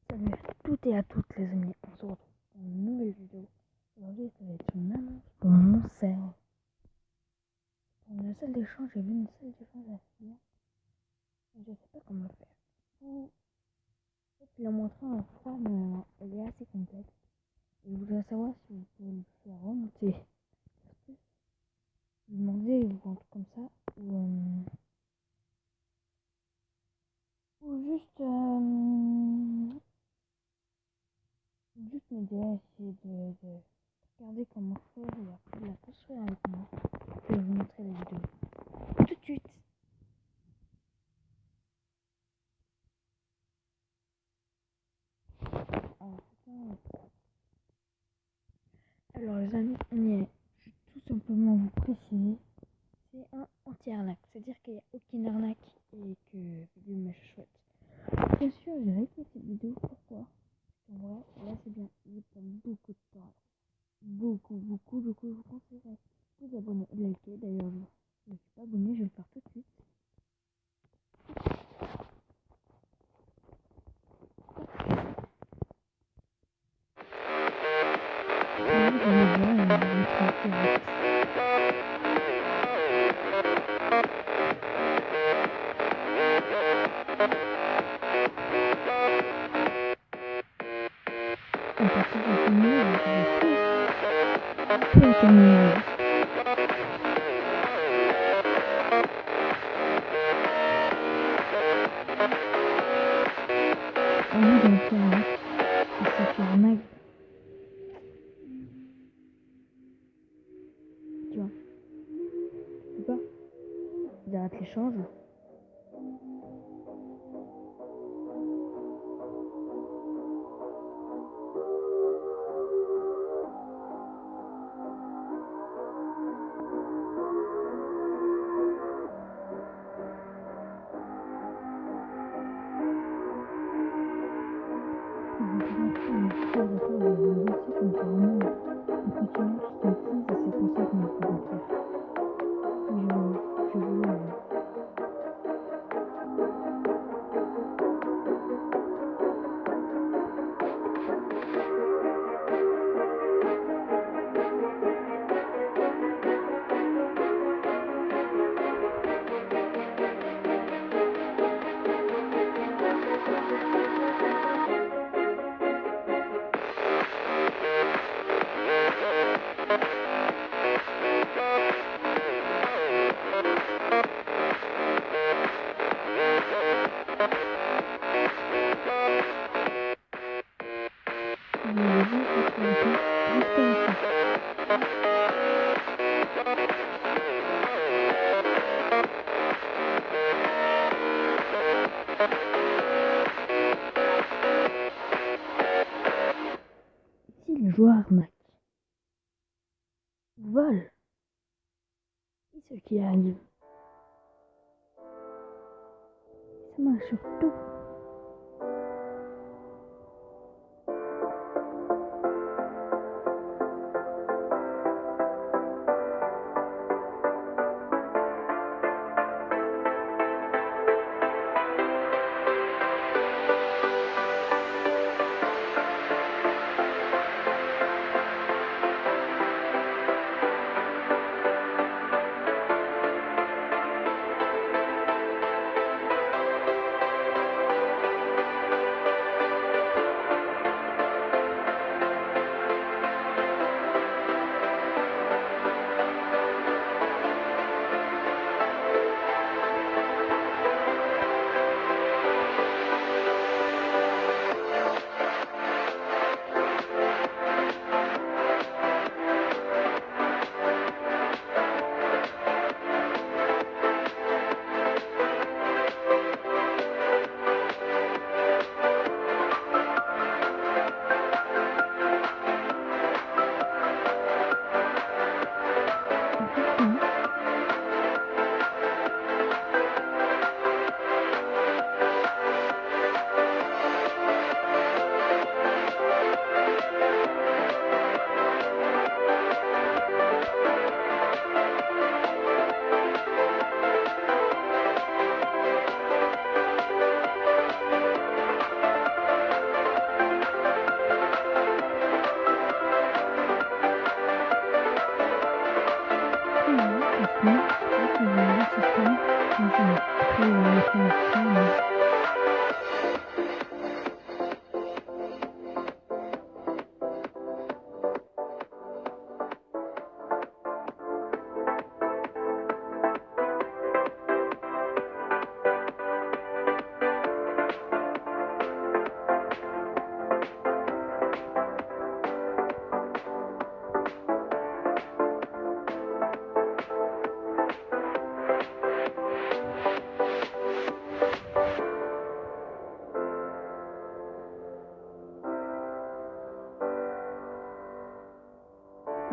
Salut à toutes et à toutes les amis, on se retrouve pour une nouvelle vidéo. Aujourd'hui ça va être une annonce pour mon serveur. Pour une salle d'échange, j'ai vu une salle d'échange assez bien. Mais je sais pas comment faire. En fait, il a montré en fois, mais elle est assez complexe. Et je voudrais savoir si vous pouvez le faire remonter. Vous demandez ou un truc comme ça. Ou juste m'aider à essayer de regarder comment faire et après la construire avec moi. Je vais vous montrer la vidéo tout de suite. Alors les amis, on y est. Je vais tout simplement vous préciser. C'est un anti-arnaque. C'est-à-dire qu'il n'y a aucune arnaque et que vidéo me chouette. Bien sûr, j'ai réécouté cette vidéo. Pourquoi? En vrai, là c'est bien. Il prend beaucoup de temps. Beaucoup. Je vous conseillerais de vous abonner et de liker. D'ailleurs, je ne suis pas abonné, je vais le faire tout de suite. Tu vois, ou pas? Il arrête l'échange. Si le joueur arnaque, vole, et ce qui arrive, ça marche sur tout.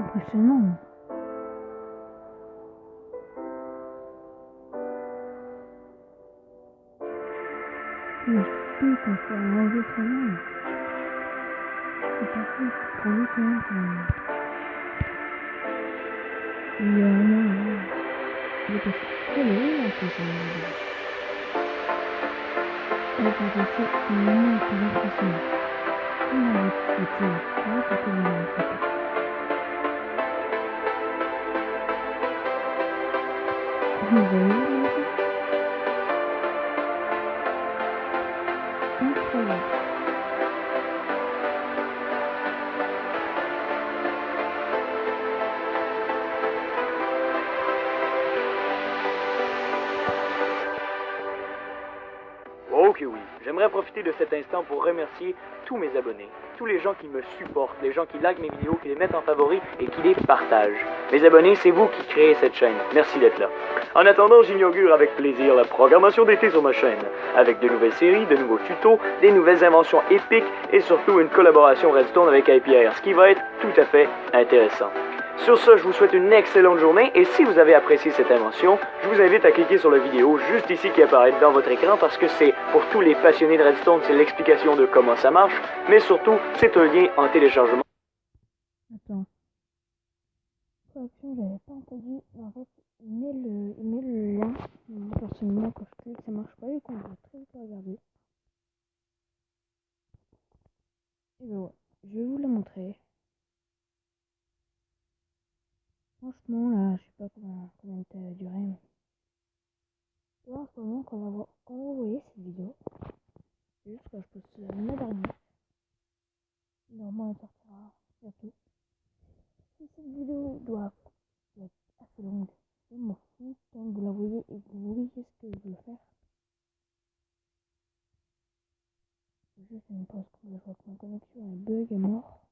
Impressionnant. Mais surtout quand c'est un enregistrement. C'est pas cool, c'est trop vite hein. Il y a un moment, il est passé trop long en plus en vidéo. Regardez ça, c'est vraiment le plus impressionnant. On a tout ce on va pas comment on va faire. Vous avez vu ça? Incroyable. Oh que oui, j'aimerais profiter de cet instant pour remercier tous mes abonnés, tous les gens qui me supportent, les gens qui likent mes vidéos, qui les mettent en favoris et qui les partagent. Mes abonnés, c'est vous qui créez cette chaîne. Merci d'être là. En attendant, j'inaugure avec plaisir la programmation d'été sur ma chaîne, avec de nouvelles séries, de nouveaux tutos, des nouvelles inventions épiques et surtout une collaboration Redstone avec IPR, ce qui va être tout à fait intéressant. Sur ce, je vous souhaite une excellente journée et si vous avez apprécié cette invention, je vous invite à cliquer sur la vidéo juste ici qui apparaît dans votre écran parce que c'est, pour tous les passionnés de Redstone, c'est l'explication de comment ça marche, mais surtout, c'est un lien en téléchargement. Attends. Correction, j'avais pas entendu. En fait, il met le lien. Moi, personnellement, quand je clique, ça marche pas et qu'on va très vite regarder. Et ben ouais, je vais vous la montrer. Franchement, là, je sais pas combien ça a duré, mais... Là, en ce moment, quand vous voyez cette vidéo, c'est juste que je poste la dernière. Normalement, elle sortira bientôt. Si cette vidéo doit être assez longue, je m'en fous tant que vous la voyez et que vous voyez ce que je veux faire. C'est juste une pause que je vois que ma connexion est bug et mort.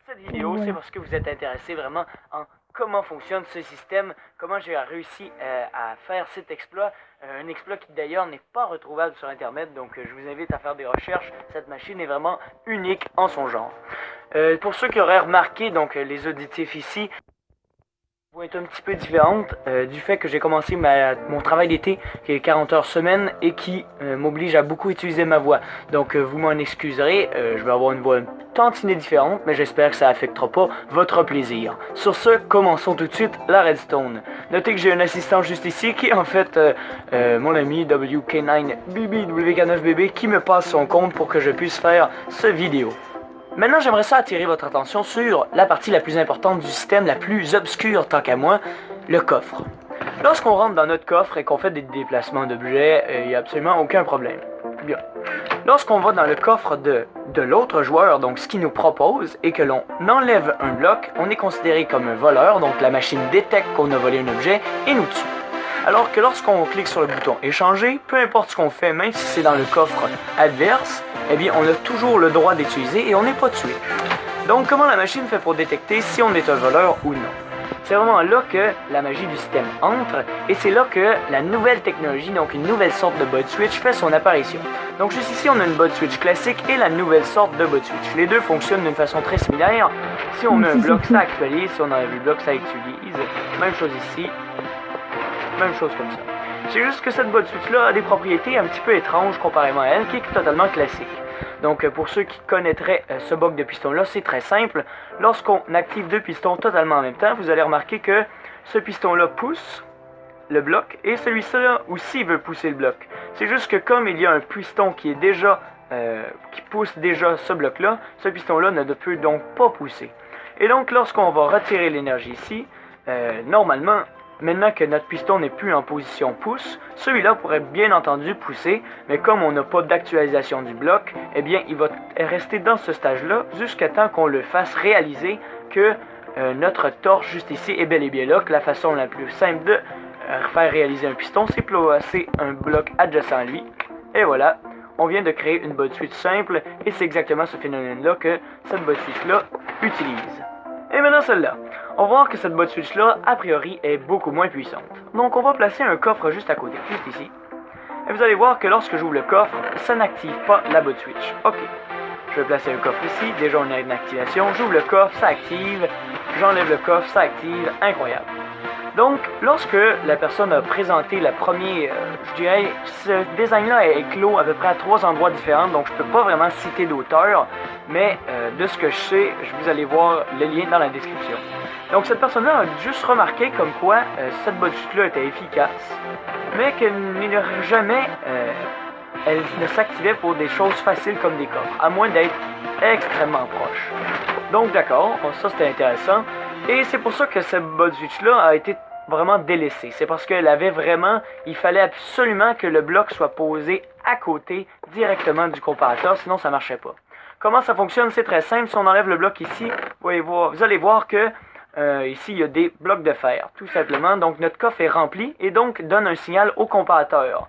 Cette vidéo, c'est parce que vous êtes intéressé vraiment en comment fonctionne ce système, comment j'ai réussi à faire cet exploit, un exploit qui d'ailleurs n'est pas retrouvable sur internet, donc je vous invite à faire des recherches, cette machine est vraiment unique en son genre. Pour ceux qui auraient remarqué, donc les auditifs ici vont être un petit peu différentes du fait que j'ai commencé mon travail d'été qui est 40 heures semaine et qui m'oblige à beaucoup utiliser ma voix. Donc vous m'en excuserez, je vais avoir une voix un tantinet différente, mais j'espère que ça affectera pas votre plaisir. Sur ce, commençons tout de suite la Redstone. Notez que j'ai un assistant juste ici qui est en fait mon ami WK9BB, WK9BB qui me passe son compte pour que je puisse faire ce vidéo. Maintenant, j'aimerais ça attirer votre attention sur la partie la plus importante du système, la plus obscure tant qu'à moi, le coffre. Lorsqu'on rentre dans notre coffre et qu'on fait des déplacements d'objets, il n'y a absolument aucun problème. Bien. Lorsqu'on va dans le coffre de l'autre joueur, donc ce qu'il nous propose, et que l'on enlève un bloc, on est considéré comme un voleur, donc la machine détecte qu'on a volé un objet et nous tue. Alors que lorsqu'on clique sur le bouton échanger, peu importe ce qu'on fait, même si c'est dans le coffre adverse, eh bien on a toujours le droit d'utiliser et on n'est pas tué. Donc comment la machine fait pour détecter si on est un voleur ou non? C'est vraiment là que la magie du système entre et c'est là que la nouvelle technologie, donc une nouvelle sorte de bot switch fait son apparition. Donc juste ici on a une bot switch classique et la nouvelle sorte de bot switch. Les deux fonctionnent d'une façon très similaire. Si on met un bloc, ça actualise. Si on enlève le bloc, ça actualise. Même chose ici. Même chose comme ça. C'est juste que cette bot switch là a des propriétés un petit peu étranges comparément à elle qui est totalement classique. Donc pour ceux qui connaîtraient ce bloc de piston là, c'est très simple. Lorsqu'on active deux pistons totalement en même temps, vous allez remarquer que ce piston là pousse le bloc et celui-ci là aussi veut pousser le bloc. C'est juste que comme il y a un piston qui est déjà qui pousse déjà ce bloc là, ce piston là ne peut donc pas pousser. Et donc lorsqu'on va retirer l'énergie ici, normalement maintenant que notre piston n'est plus en position pouce, celui-là pourrait bien entendu pousser, mais comme on n'a pas d'actualisation du bloc, eh bien il va rester dans ce stage-là jusqu'à temps qu'on le fasse réaliser que notre torche juste ici est bel et bien là, que la façon la plus simple de faire réaliser un piston, c'est placer un bloc adjacent à lui. Et voilà, on vient de créer une bot switch simple, et c'est exactement ce phénomène-là que cette bot switch-là utilise. Et maintenant celle-là. On va voir que cette botte switch-là, a priori, est beaucoup moins puissante. Donc on va placer un coffre juste à côté, juste ici. Et vous allez voir que lorsque j'ouvre le coffre, ça n'active pas la botte switch. Ok. Je vais placer un coffre ici, déjà on a une activation. J'ouvre le coffre, ça active. J'enlève le coffre, ça active. Incroyable. Donc, lorsque la personne a présenté la première, je dirais, ce design-là est clos à peu près à 3 endroits différents, donc je ne peux pas vraiment citer d'auteur, mais de ce que je sais, vous allez voir le lien dans la description. Donc, cette personne-là a juste remarqué comme quoi cette botte switch-là était efficace, mais qu'elle elle ne s'activait pour des choses faciles comme des coffres, à moins d'être extrêmement proche. Donc, d'accord, ça c'était intéressant. Et c'est pour ça que cette botte switch-là a été vraiment délaissée. C'est parce qu'elle avait vraiment, il fallait absolument que le bloc soit posé à côté directement du comparateur, sinon ça ne marchait pas. Comment ça fonctionne? C'est très simple. Si on enlève le bloc ici, vous allez voir que ici il y a des blocs de fer, tout simplement. Donc notre coffre est rempli et donc donne un signal au comparateur.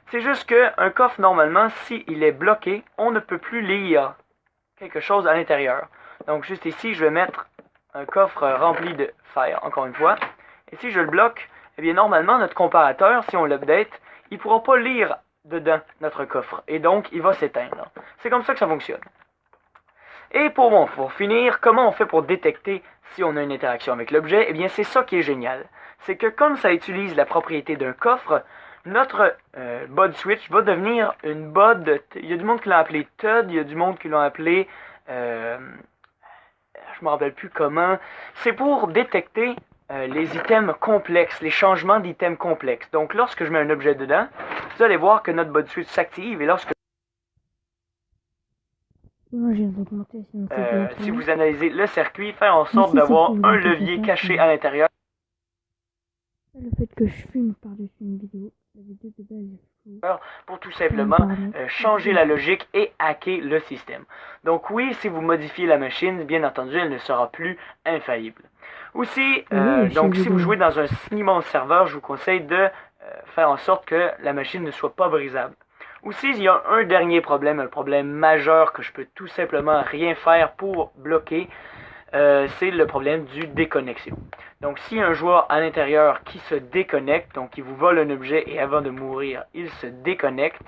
C'est juste qu'un coffre, normalement, s'il est bloqué, on ne peut plus lire quelque chose à l'intérieur. Donc juste ici, je vais mettre un coffre rempli de fer, encore une fois. Et si je le bloque, eh bien normalement notre comparateur, si on l'update, il ne pourra pas lire dedans notre coffre. Et donc il va s'éteindre. C'est comme ça que ça fonctionne. Et pour finir, comment on fait pour détecter si on a une interaction avec l'objet? Eh bien c'est ça qui est génial. C'est que comme ça utilise la propriété d'un coffre, notre BUD switch va devenir une BUD. Il y a du monde qui l'a appelé TUD, il y a du monde qui l'a appelé... je me rappelle plus comment. C'est pour détecter les items complexes, les changements d'items complexes. Donc lorsque je mets un objet dedans, vous allez voir que notre BUD switch s'active et lorsque si vous analysez le circuit, faire en sorte d'avoir un levier caché à l'intérieur. Le fait que je filme par-dessus une vidéo, la vidéo de base est floue. Pour tout simplement changer la logique et hacker le système. Donc oui, si vous modifiez la machine, bien entendu, elle ne sera plus infaillible. Aussi, donc si vous jouez dans un immense serveur, je vous conseille de faire en sorte que la machine ne soit pas brisable. Aussi, il y a un dernier problème, un problème majeur que je peux tout simplement rien faire pour bloquer. C'est le problème du déconnexion. Donc si un joueur à l'intérieur qui se déconnecte, donc il vous vole un objet et avant de mourir, il se déconnecte,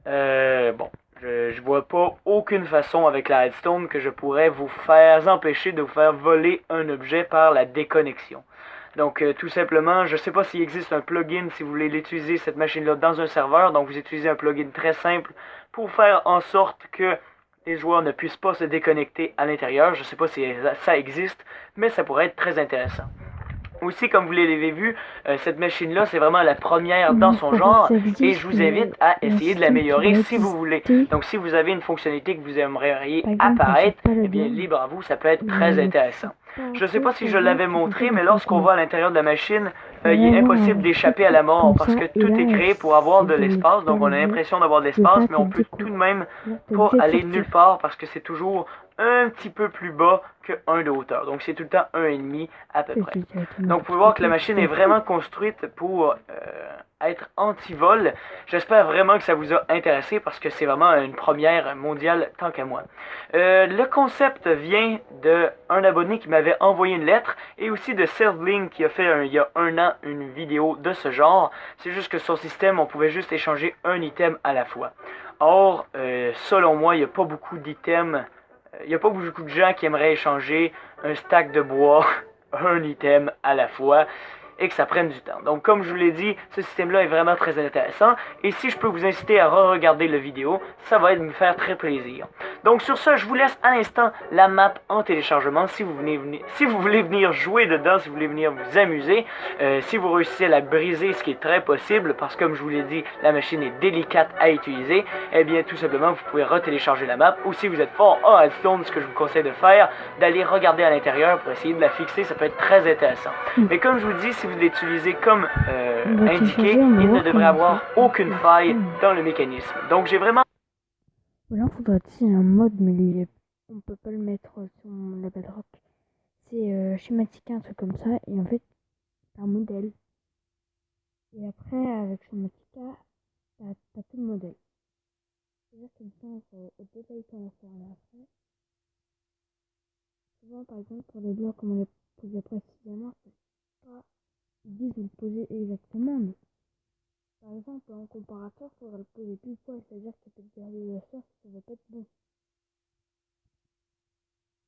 bon, je vois pas aucune façon avec la redstone que je pourrais vous empêcher de vous faire voler un objet par la déconnexion. Donc tout simplement, je sais pas s'il existe un plugin si vous voulez l'utiliser cette machine-là dans un serveur, donc vous utilisez un plugin très simple pour faire en sorte que les joueurs ne puissent pas se déconnecter à l'intérieur. Je ne sais pas si ça existe, mais ça pourrait être très intéressant. Aussi, comme vous l'avez vu, cette machine-là, c'est vraiment la première dans son genre et je vous invite à essayer de l'améliorer si vous voulez. Donc, si vous avez une fonctionnalité que vous aimeriez apparaître, eh bien, libre à vous, ça peut être très intéressant. Je ne sais pas si je l'avais montré, mais lorsqu'on va à l'intérieur de la machine, il est impossible d'échapper à la mort parce que tout est créé pour avoir de l'espace. Donc, on a l'impression d'avoir de l'espace, mais on peut tout de même pas aller nulle part parce que c'est toujours un petit peu plus bas que 1 de hauteur. Donc c'est tout le temps 1,5 à peu près. Donc vous pouvez voir que la machine est vraiment construite pour être anti-vol. J'espère vraiment que ça vous a intéressé parce que c'est vraiment une première mondiale tant qu'à moi. Le concept vient d'un abonné qui m'avait envoyé une lettre et aussi de Servling qui a fait il y a 1 an une vidéo de ce genre. C'est juste que sur système, on pouvait juste échanger un item à la fois. Or, selon moi, il n'y a pas beaucoup d'items. Il n'y a pas beaucoup de gens qui aimeraient échanger un stack de bois, un item à la fois, et que ça prenne du temps. Donc comme je vous l'ai dit, ce système-là est vraiment très intéressant, et si je peux vous inciter à re-regarder la vidéo, ça va me faire très plaisir. Donc sur ce, je vous laisse à l'instant la map en téléchargement, si vous voulez venir jouer dedans, si vous voulez venir vous amuser, si vous réussissez à la briser, ce qui est très possible, parce que comme je vous l'ai dit, la machine est délicate à utiliser, eh bien tout simplement vous pouvez retélécharger la map, ou si vous êtes fort en redstone, ce que je vous conseille de faire, d'aller regarder à l'intérieur pour essayer de la fixer, ça peut être très intéressant. Mais comme je vous dis, si vous l'utilisez comme indiqué, il ne devrait avoir aucune faille dans le mécanisme. Donc j'ai vraiment... Là, il faudra aussi un mode, mais on peut pas le mettre sur la bedrock. C'est schématique, un truc comme ça, et en fait, c'est un modèle. Et après, avec Schematica, t'as tout le modèle. C'est-à-dire que au détail qu'on va faire là après, tu souvent, par exemple, pour les blocs, comme on les posait précisément, c'est pas. Ils disent de le poser exactement, mais par exemple, en comparateur, il faudra le poser pile poil, c'est-à-dire que peut-être garder la source, ça va pas être bon.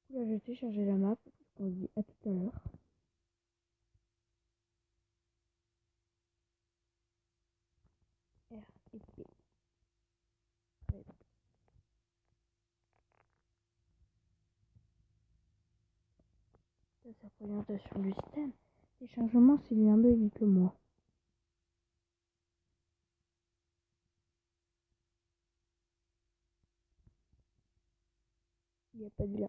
Là, je vais télécharger la map, on se dit à tout à l'heure. R et P. Ça, c'est la présentation du système. Les changements, s'il y a un bug, dites-le moi. Il n'y a pas de là.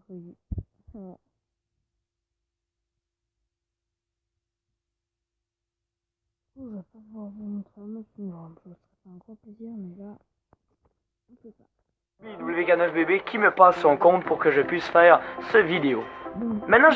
Oui. Oh. Je vais pas pouvoir vous montrer un autre numéro. Ça serait un grand plaisir, mais là, on peut pas. WK9BB qui me passe son compte pour que je puisse faire ce vidéo. Bon. Maintenant,